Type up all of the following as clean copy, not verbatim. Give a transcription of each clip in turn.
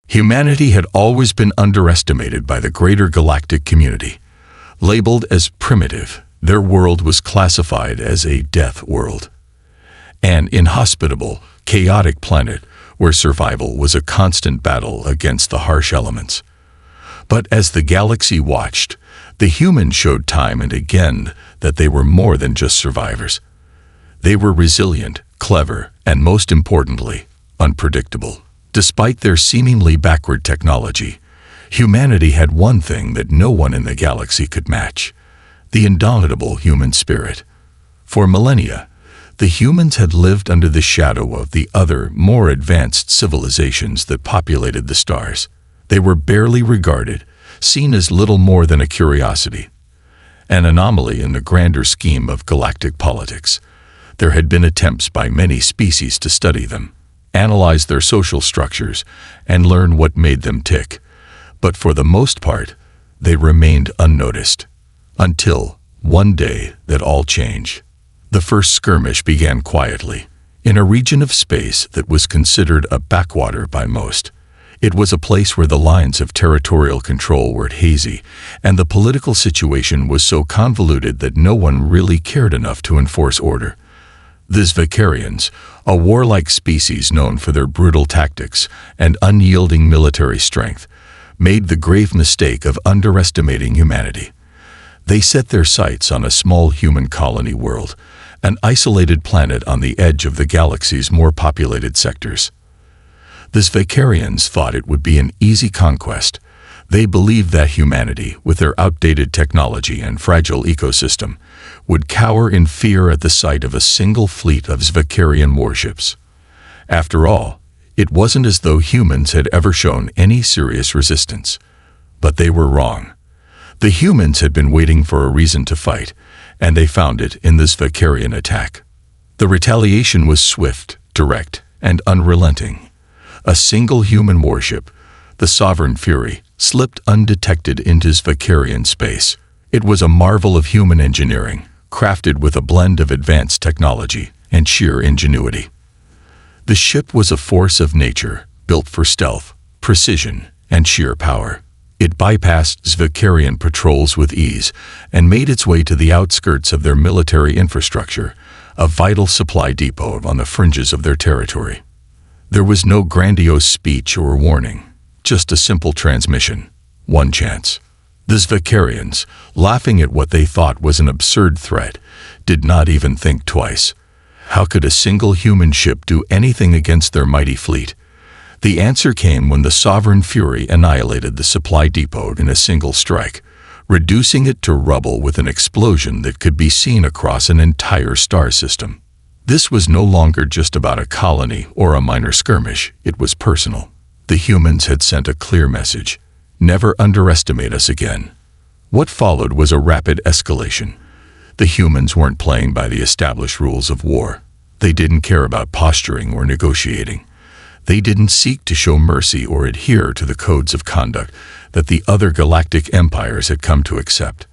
Humanity had always been underestimated by the greater galactic community. Labeled as primitive, their world was classified as a death world. An inhospitable, chaotic planet where survival was a constant battle against the harsh elements. But as the galaxy watched, the humans showed time and again that they were more than just survivors. They were resilient, clever, and most importantly, unpredictable. Despite their seemingly backward technology, humanity had one thing that no one in the galaxy could match: the indomitable human spirit. For millennia, the humans had lived under the shadow of the other, more advanced civilizations that populated the stars. They were barely regarded, seen as little more than a curiosity, an anomaly in the grander scheme of galactic politics. There had been attempts by many species to study them, analyze their social structures, and learn what made them tick. But for the most part, they remained unnoticed. Until, one day, that all changed. The first skirmish began quietly, in a region of space that was considered a backwater by most. It was a place where the lines of territorial control were hazy, and the political situation was so convoluted that no one really cared enough to enforce order. The Zvakarians, a warlike species known for their brutal tactics and unyielding military strength, made the grave mistake of underestimating humanity. They set their sights on a small human colony world, an isolated planet on the edge of the galaxy's more populated sectors. The Zvakarians thought it would be an easy conquest. They believed that humanity, with their outdated technology and fragile ecosystem, would cower in fear at the sight of a single fleet of Zvakarian warships. After all, it wasn't as though humans had ever shown any serious resistance. But they were wrong. The humans had been waiting for a reason to fight, and they found it in the Zvakarian attack. The retaliation was swift, direct, and unrelenting. A single human warship, the Sovereign Fury, slipped undetected into Zvakarian space. It was a marvel of human engineering, crafted with a blend of advanced technology and sheer ingenuity. The ship was a force of nature, built for stealth, precision, and sheer power. It bypassed Zvakarian patrols with ease and made its way to the outskirts of their military infrastructure, a vital supply depot on the fringes of their territory. There was no grandiose speech or warning, just a simple transmission, one chance. The Zvakarians, laughing at what they thought was an absurd threat, did not even think twice. How could a single human ship do anything against their mighty fleet? The answer came when the Sovereign Fury annihilated the supply depot in a single strike, reducing it to rubble with an explosion that could be seen across an entire star system. This was no longer just about a colony or a minor skirmish, it was personal. The humans had sent a clear message: never underestimate us again. What followed was a rapid escalation. The humans weren't playing by the established rules of war. They didn't care about posturing or negotiating. They didn't seek to show mercy or adhere to the codes of conduct that the other galactic empires had come to accept.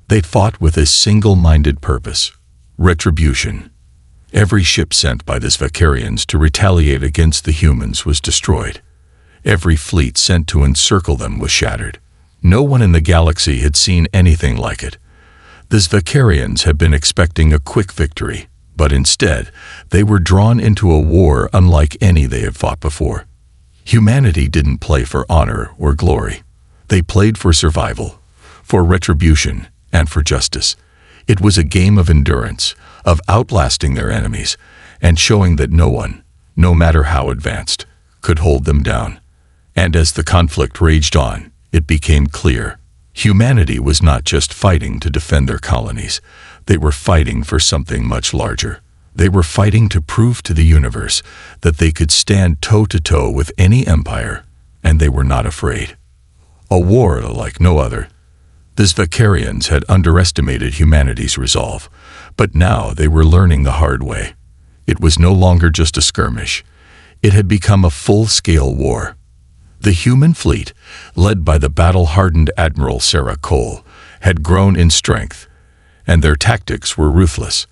They fought with a single-minded purpose: retribution. Every ship sent by the Zvakarians to retaliate against the humans was destroyed. Every fleet sent to encircle them was shattered. No one in the galaxy had seen anything like it. The Zvakarians had been expecting a quick victory, but instead, they were drawn into a war unlike any they had fought before. Humanity didn't play for honor or glory. They played for survival, for retribution, and for justice. It was a game of endurance, of outlasting their enemies, and showing that no one, no matter how advanced, could hold them down. And as the conflict raged on, it became clear: humanity was not just fighting to defend their colonies. They were fighting for something much larger. They were fighting to prove to the universe that they could stand toe-to-toe with any empire, and they were not afraid. A war like no other. The Zvakarians had underestimated humanity's resolve, but now they were learning the hard way. It was no longer just a skirmish. It had become a full-scale war. The human fleet, led by the battle-hardened Admiral Sarah Cole, had grown in strength, and their tactics were ruthless.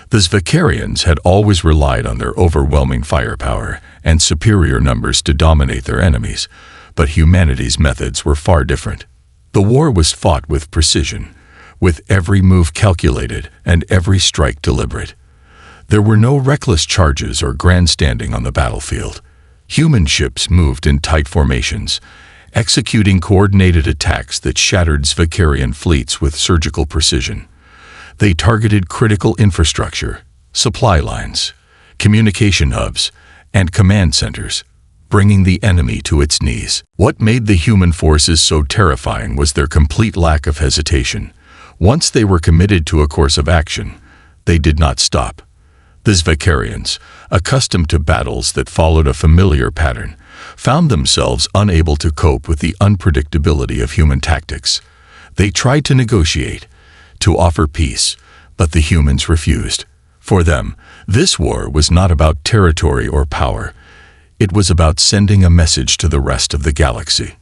The Zvakarians had always relied on their overwhelming firepower and superior numbers to dominate their enemies, but humanity's methods were far different. The war was fought with precision, with every move calculated and every strike deliberate. There were no reckless charges or grandstanding on the battlefield. Human ships moved in tight formations, executing coordinated attacks that shattered Zvekarian fleets with surgical precision. They targeted critical infrastructure, supply lines, communication hubs, and command centers, bringing the enemy to its knees. What made the human forces so terrifying was their complete lack of hesitation. Once they were committed to a course of action, they did not stop. The Zvekarians, accustomed to battles that followed a familiar pattern, found themselves unable to cope with the unpredictability of human tactics. They tried to negotiate, to offer peace, but the humans refused. For them, this war was not about territory or power. It was about sending a message to the rest of the galaxy.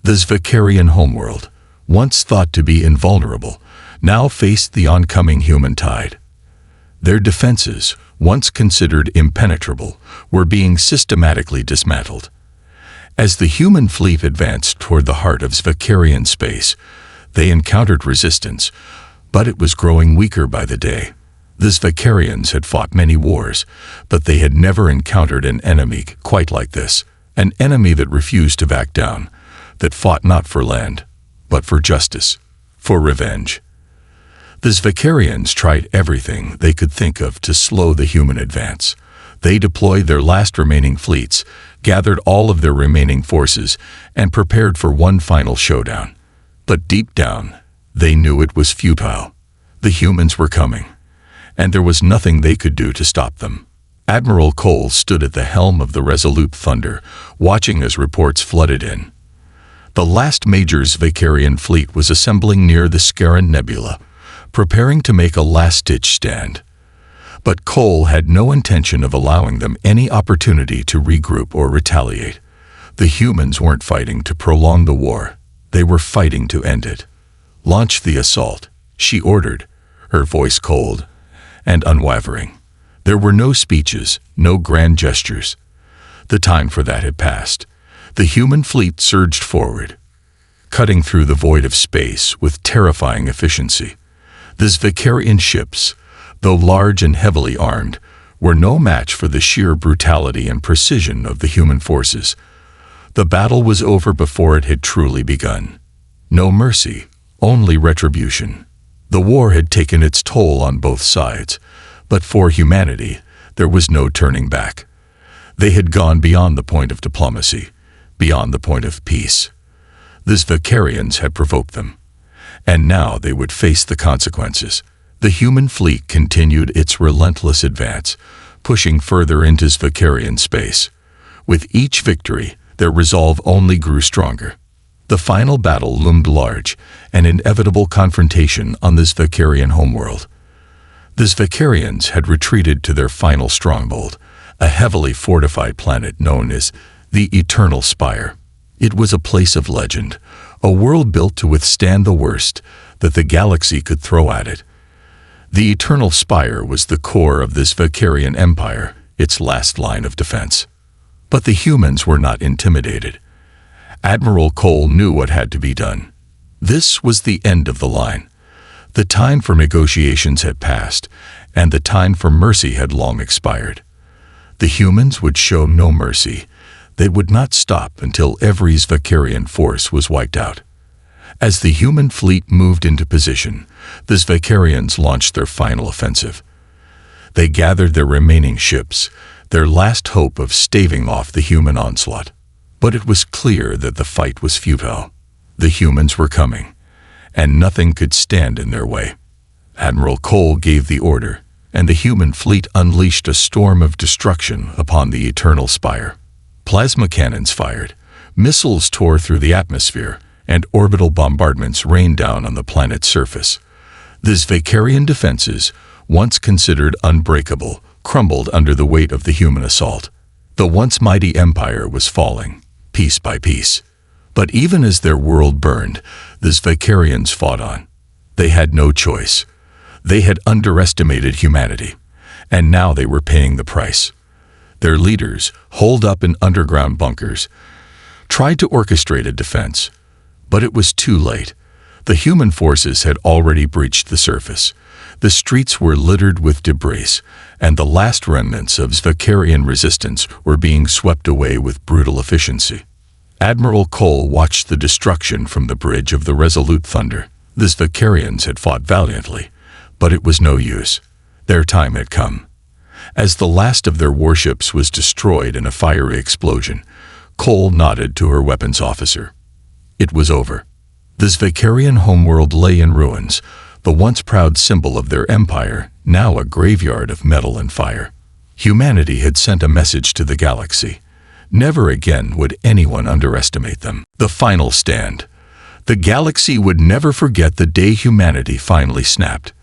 The Zvekarian homeworld, once thought to be invulnerable, now faced the oncoming human tide. Their defenses, once considered impenetrable, were being systematically dismantled. As the human fleet advanced toward the heart of Zvekarian space, they encountered resistance, but it was growing weaker by the day. The Zvekarians had fought many wars, but they had never encountered an enemy quite like this, an enemy that refused to back down, that fought not for land, but for justice, for revenge. The Zvekarians tried everything they could think of to slow the human advance. They deployed their last remaining fleets, gathered all of their remaining forces, and prepared for one final showdown. But deep down, they knew it was futile. The humans were coming, and there was nothing they could do to stop them. Admiral Cole stood at the helm of the Resolute Thunder, watching as reports flooded in. The last major Zvekarian fleet was assembling near the Scaran Nebula, preparing to make a last-ditch stand. But Cole had no intention of allowing them any opportunity to regroup or retaliate. The humans weren't fighting to prolong the war. They were fighting to end it. "Launch the assault," she ordered, her voice cold and unwavering. There were no speeches, no grand gestures. The time for that had passed. The human fleet surged forward, cutting through the void of space with terrifying efficiency. The Zvekarian ships, though large and heavily armed, were no match for the sheer brutality and precision of the human forces. The battle was over before it had truly begun. No mercy, only retribution. The war had taken its toll on both sides, but for humanity, there was no turning back. They had gone beyond the point of diplomacy, beyond the point of peace. The Zvekarians had provoked them, and now they would face the consequences. The human fleet continued its relentless advance, pushing further into Zvekarian space. With each victory, their resolve only grew stronger. The final battle loomed large, an inevitable confrontation on the Zvekarian homeworld. The Zvekarians had retreated to their final stronghold, a heavily fortified planet known as the Eternal Spire. It was a place of legend, a world built to withstand the worst that the galaxy could throw at it. The Eternal Spire was the core of the Zvekarian Empire, its last line of defense. But the humans were not intimidated. Admiral Cole knew what had to be done. This was the end of the line. The time for negotiations had passed, and the time for mercy had long expired. The humans would show no mercy. They would not stop until every Zvekarian force was wiped out. As the human fleet moved into position, the Zvekarians launched their final offensive. They gathered their remaining ships, their last hope of staving off the human onslaught. But it was clear that the fight was futile. The humans were coming, and nothing could stand in their way. Admiral Cole gave the order, and the human fleet unleashed a storm of destruction upon the Eternal Spire. Plasma cannons fired, missiles tore through the atmosphere, and orbital bombardments rained down on the planet's surface. The Zvekarian defenses, once considered unbreakable, crumbled under the weight of the human assault. The once mighty empire was falling, piece by piece. But even as their world burned, the Zvekarians fought on. They had no choice. They had underestimated humanity, and now they were paying the price. Their leaders, holed up in underground bunkers, tried to orchestrate a defense. But it was too late. The human forces had already breached the surface. The streets were littered with debris, and the last remnants of Zvekarian resistance were being swept away with brutal efficiency. Admiral Cole watched the destruction from the bridge of the Resolute Thunder. The Zvekarians had fought valiantly, but it was no use. Their time had come. As the last of their warships was destroyed in a fiery explosion, Cole nodded to her weapons officer. It was over. The Zvekarian homeworld lay in ruins, the once proud symbol of their empire, now a graveyard of metal and fire. Humanity had sent a message to the galaxy. Never again would anyone underestimate them. The final stand. The galaxy would never forget the day humanity finally snapped.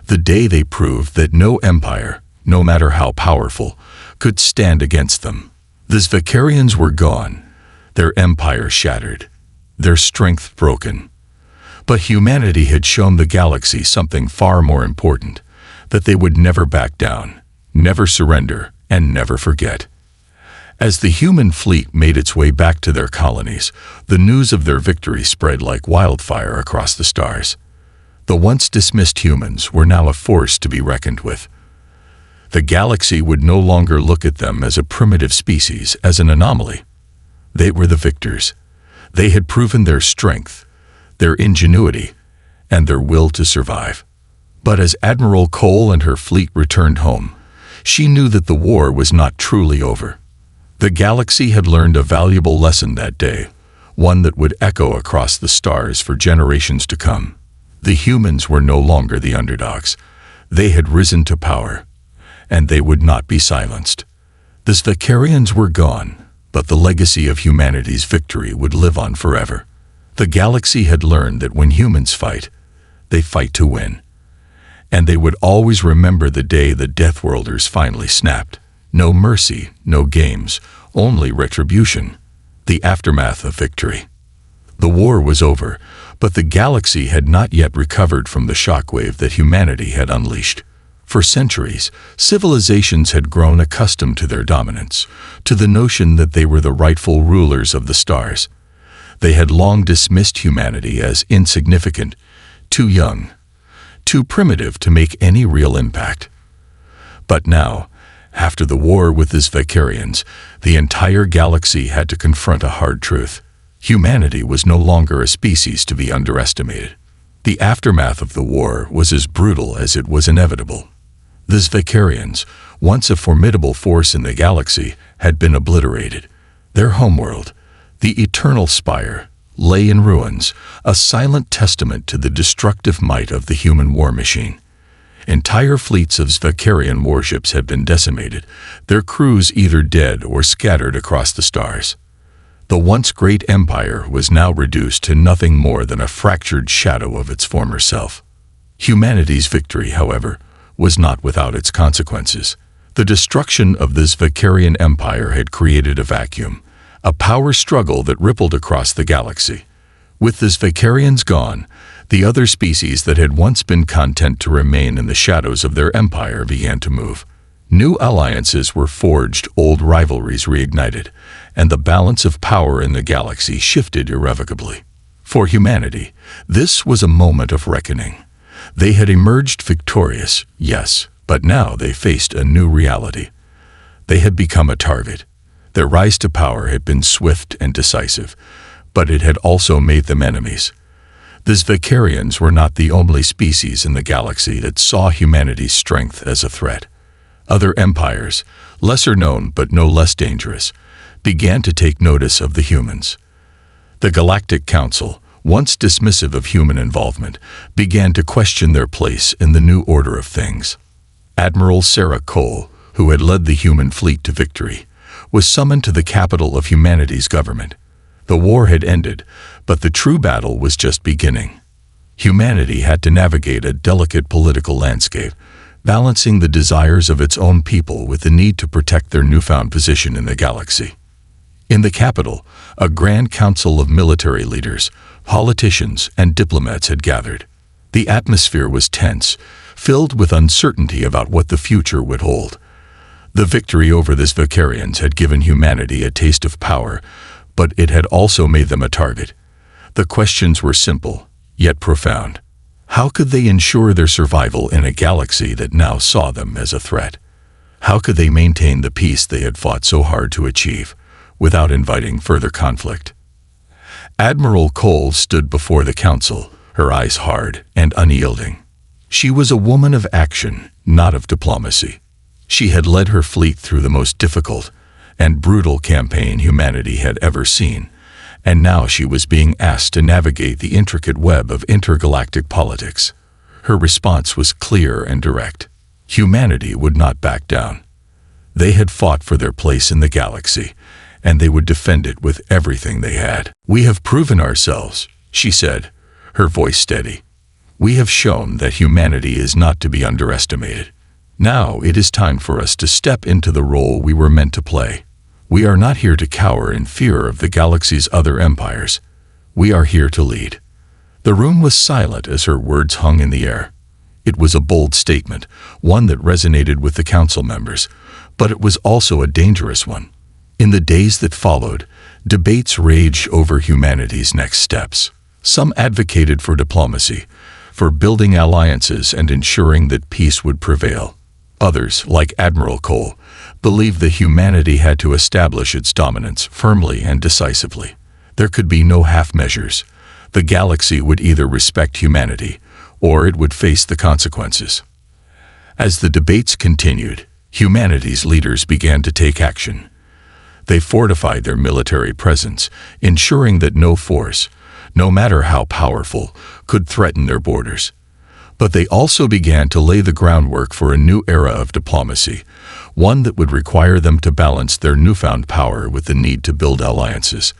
The day they proved that no empire, no matter how powerful, could stand against them. The Zvekarians were gone, their empire shattered, their strength broken. But humanity had shown the galaxy something far more important, that they would never back down, never surrender, and never forget. As the human fleet made its way back to their colonies, the news of their victory spread like wildfire across the stars. The once dismissed humans were now a force to be reckoned with. The galaxy would no longer look at them as a primitive species, as an anomaly. They were the victors. They had proven their strength, their ingenuity, and their will to survive. But as Admiral Cole and her fleet returned home, she knew that the war was not truly over. The galaxy had learned a valuable lesson that day, one that would echo across the stars for generations to come. The humans were no longer the underdogs. They had risen to power, and they would not be silenced. The Zvekarians were gone, but the legacy of humanity's victory would live on forever. The galaxy had learned that when humans fight, they fight to win. And they would always remember the day the Deathworlders finally snapped. No mercy, no games, only retribution, the aftermath of victory. The war was over, but the galaxy had not yet recovered from the shockwave that humanity had unleashed. For centuries, civilizations had grown accustomed to their dominance, to the notion that they were the rightful rulers of the stars. They had long dismissed humanity as insignificant, too young, too primitive to make any real impact. But now, after the war with the Zvekarians, the entire galaxy had to confront a hard truth. Humanity was no longer a species to be underestimated. The aftermath of the war was as brutal as it was inevitable. The Zvekarians, once a formidable force in the galaxy, had been obliterated. Their homeworld, the Eternal Spire, lay in ruins, a silent testament to the destructive might of the human war machine. Entire fleets of Zvekarian warships had been decimated, their crews either dead or scattered across the stars. The once great empire was now reduced to nothing more than a fractured shadow of its former self. Humanity's victory, however, was not without its consequences. The destruction of the Zvekarian empire had created a vacuum, a power struggle that rippled across the galaxy. With the Zvekarians gone, the other species that had once been content to remain in the shadows of their empire began to move. New alliances were forged, old rivalries reignited, and the balance of power in the galaxy shifted irrevocably. For humanity, this was a moment of reckoning. They had emerged victorious, yes, but now they faced a new reality. They had become a target. Their rise to power had been swift and decisive, but it had also made them enemies. The Zvekarians were not the only species in the galaxy that saw humanity's strength as a threat. Other empires, lesser known but no less dangerous, began to take notice of the humans. The Galactic Council, once dismissive of human involvement, began to question their place in the new order of things. Admiral Sarah Cole, who had led the human fleet to victory, was summoned to the capital of humanity's government. The war had ended, but the true battle was just beginning. Humanity had to navigate a delicate political landscape, balancing the desires of its own people with the need to protect their newfound position in the galaxy. In the capital, a grand council of military leaders, politicians, and diplomats had gathered. The atmosphere was tense, filled with uncertainty about what the future would hold. The victory over the Zvekarians had given humanity a taste of power, but it had also made them a target. The questions were simple, yet profound. How could they ensure their survival in a galaxy that now saw them as a threat? How could they maintain the peace they had fought so hard to achieve, without inviting further conflict? Admiral Cole stood before the council, her eyes hard and unyielding. She was a woman of action, not of diplomacy. She had led her fleet through the most difficult and brutal campaign humanity had ever seen, and now she was being asked to navigate the intricate web of intergalactic politics. Her response was clear and direct. Humanity would not back down. They had fought for their place in the galaxy, and they would defend it with everything they had. "We have proven ourselves," she said, her voice steady. "We have shown that humanity is not to be underestimated. Now it is time for us to step into the role we were meant to play. We are not here to cower in fear of the galaxy's other empires. We are here to lead." The room was silent as her words hung in the air. It was a bold statement, one that resonated with the council members, but it was also a dangerous one. In the days that followed, debates raged over humanity's next steps. Some advocated for diplomacy, for building alliances and ensuring that peace would prevail. Others, like Admiral Cole, believed that humanity had to establish its dominance firmly and decisively. There could be no half measures. The galaxy would either respect humanity, or it would face the consequences. As the debates continued, humanity's leaders began to take action. They fortified their military presence, ensuring that no force, no matter how powerful, could threaten their borders. But they also began to lay the groundwork for a new era of diplomacy, one that would require them to balance their newfound power with the need to build alliances.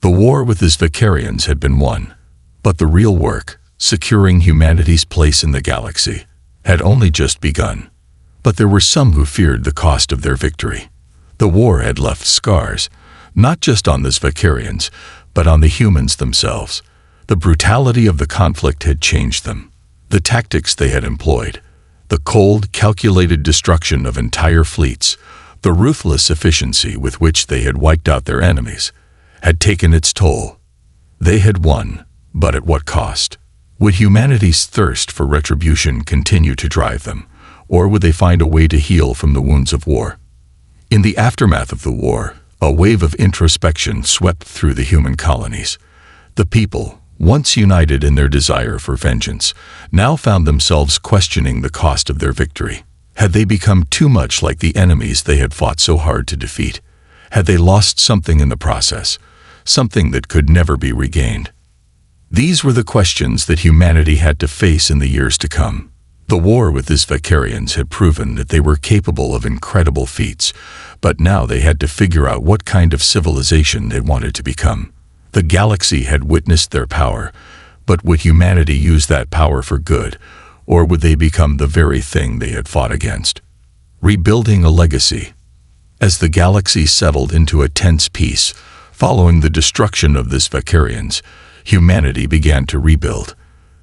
The war with the Zvekarians had been won, but the real work, securing humanity's place in the galaxy, had only just begun. But there were some who feared the cost of their victory. The war had left scars, not just on the Zvekarians, but on the humans themselves. The brutality of the conflict had changed them. The tactics they had employed, the cold, calculated destruction of entire fleets, the ruthless efficiency with which they had wiped out their enemies, had taken its toll. They had won, but at what cost? Would humanity's thirst for retribution continue to drive them, or would they find a way to heal from the wounds of war? In the aftermath of the war, a wave of introspection swept through the human colonies. The people, once united in their desire for vengeance, now found themselves questioning the cost of their victory. Had they become too much like the enemies they had fought so hard to defeat? Had they lost something in the process, something that could never be regained? These were the questions that humanity had to face in the years to come. The war with the Zvekarians had proven that they were capable of incredible feats, but now they had to figure out what kind of civilization they wanted to become. The galaxy had witnessed their power, but would humanity use that power for good, or would they become the very thing they had fought against? Rebuilding a legacy. As the galaxy settled into a tense peace, following the destruction of the Zvekarians, humanity began to rebuild.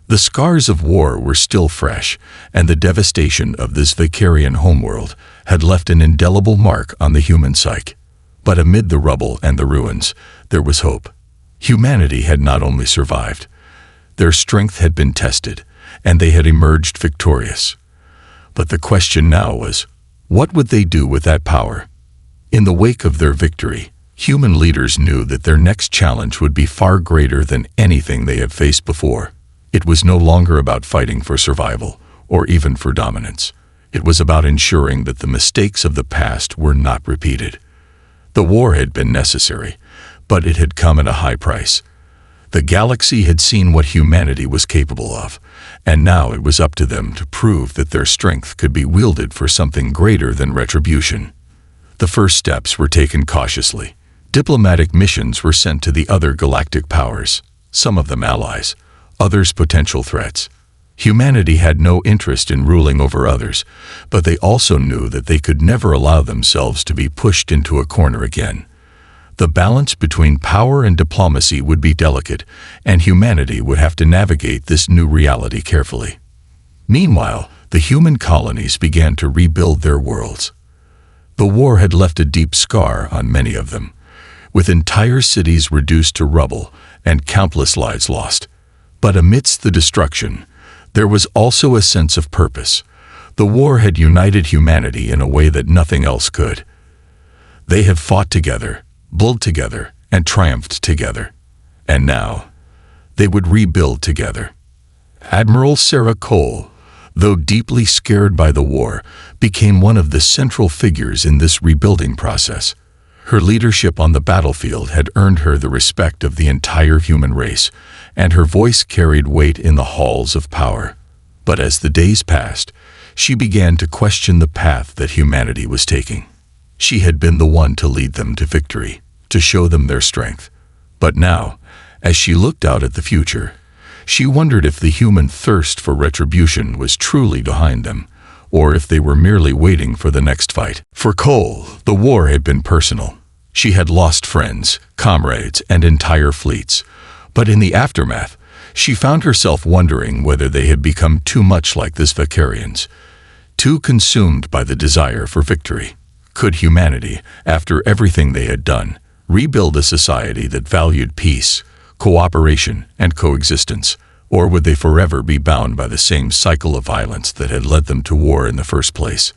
The scars of war were still fresh, and the devastation of this Zvekarian homeworld had left an indelible mark on the human psyche. But amid the rubble and the ruins, there was hope. Humanity had not only survived, their strength had been tested, and they had emerged victorious. But the question now was, what would they do with that power? In the wake of their victory, human leaders knew that their next challenge would be far greater than anything they had faced before. It was no longer about fighting for survival, or even for dominance. It was about ensuring that the mistakes of the past were not repeated. The war had been necessary, but it had come at a high price. The galaxy had seen what humanity was capable of, and now it was up to them to prove that their strength could be wielded for something greater than retribution. The first steps were taken cautiously. Diplomatic missions were sent to the other galactic powers, some of them allies, others potential threats. Humanity had no interest in ruling over others, but they also knew that they could never allow themselves to be pushed into a corner again. The balance between power and diplomacy would be delicate, and humanity would have to navigate this new reality carefully. Meanwhile, the human colonies began to rebuild their worlds. The war had left a deep scar on many of them, with entire cities reduced to rubble and countless lives lost. But amidst the destruction, there was also a sense of purpose. The war had united humanity in a way that nothing else could. They had fought together, bled together, and triumphed together. And now, they would rebuild together. Admiral Sarah Cole, though deeply scared by the war, became one of the central figures in this rebuilding process. Her leadership on the battlefield had earned her the respect of the entire human race, and her voice carried weight in the halls of power. But as the days passed, she began to question the path that humanity was taking. She had been the one to lead them to victory, to show them their strength. But now, as she looked out at the future, she wondered if the human thirst for retribution was truly behind them, or if they were merely waiting for the next fight. For Cole, the war had been personal. She had lost friends, comrades, and entire fleets. But in the aftermath, she found herself wondering whether they had become too much like the Vicarians, too consumed by the desire for victory. Could humanity, after everything they had done, rebuild a society that valued peace, cooperation, and coexistence, or would they forever be bound by the same cycle of violence that had led them to war in the first place?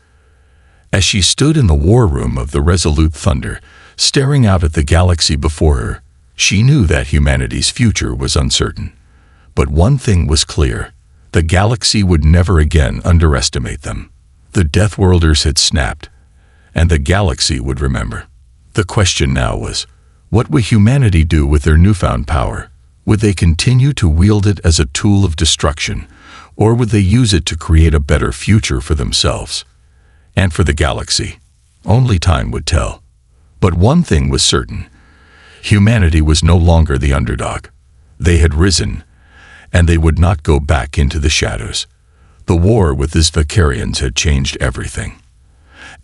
As she stood in the war room of the Resolute Thunder, staring out at the galaxy before her, she knew that humanity's future was uncertain. But one thing was clear: the galaxy would never again underestimate them. The Deathworlders had snapped, and the galaxy would remember. The question now was, what would humanity do with their newfound power? Would they continue to wield it as a tool of destruction, or would they use it to create a better future for themselves? And for the galaxy, only time would tell. But one thing was certain: humanity was no longer the underdog. They had risen, and they would not go back into the shadows. The war with the Vicarians had changed everything.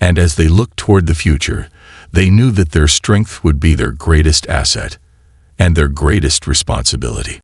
And as they looked toward the future, they knew that their strength would be their greatest asset and their greatest responsibility.